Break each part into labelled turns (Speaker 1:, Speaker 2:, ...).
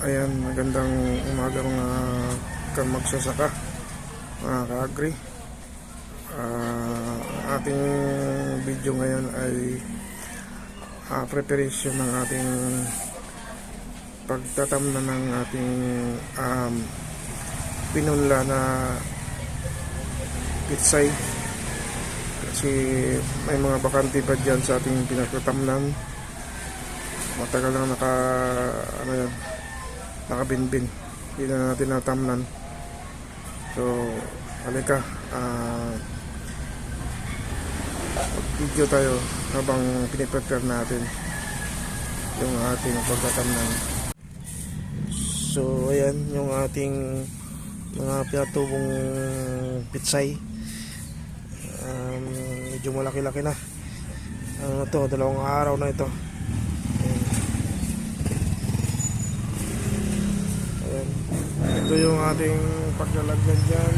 Speaker 1: Ayan, magandang umaga mga magsasaka, mga ka-agri. Ating video ngayon ay preparation ng ating pagtatamnan ng ating pinunla na pitsay, kasi may mga bakante pa dyan sa ating pinagtatamnan. Matagal lang nakabinbin, hindi na natin natamnan. So halika, video tayo habang piniprepare natin yung ating pagtatamnan. So ayan yung ating mga pinatubong pitsay. Medyo malaki-laki na. To, 2 araw na ito. Ayan. Ito yung ating paglalagyan dyan,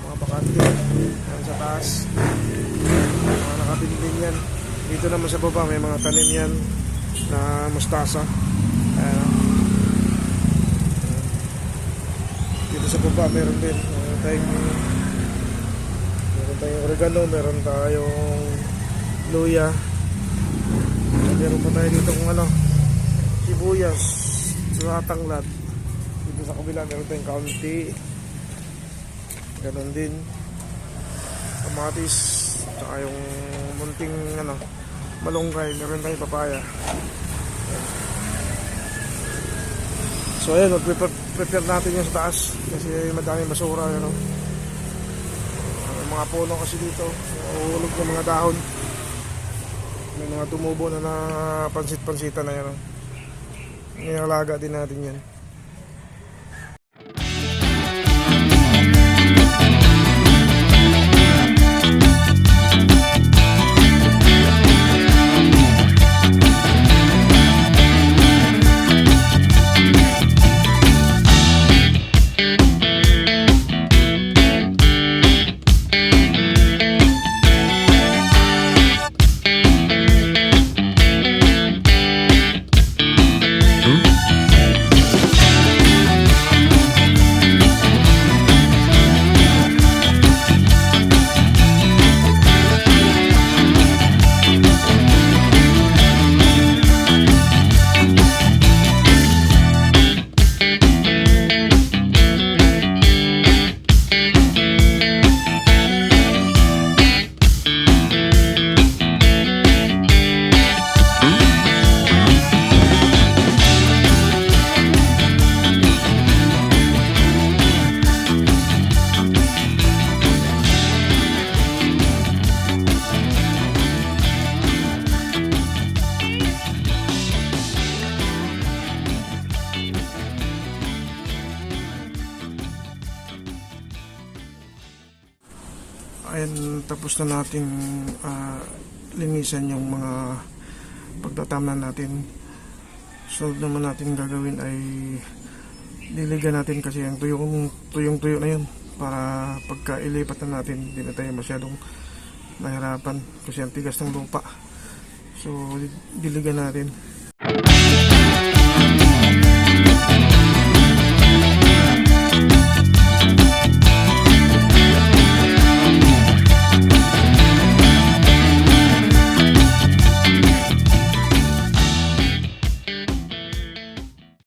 Speaker 1: mga bakante yan sa taas, mga nakabinbin yan. Dito naman sa baba may mga tanim yan na mustasa. Ayan. Dito sa baba meron din, meron tayong oregano, meron tayong luya, meron pa tayo dito kung sibuyas, tanglad. Dito sa kabila meron tayong kaunti, ganon din kamatis, tsaka yung munting malunggay, meron tayong papaya. So ayun, prepare natin yung sa taas kasi madaming basura, mga puno kasi dito, uhulog ng mga dahon, may mga tumubo na pansit-pansita na yan. Nilalaga din natin yan. Ayan, tapos na natin linisan yung mga pagtatamnan natin. So naman natin gagawin ay liligan natin kasi yung tuyong na yun, para pagka ilipat na natin hindi na tayo masyadong nahirapan kasi ang tigas ng lupa. So diligan natin.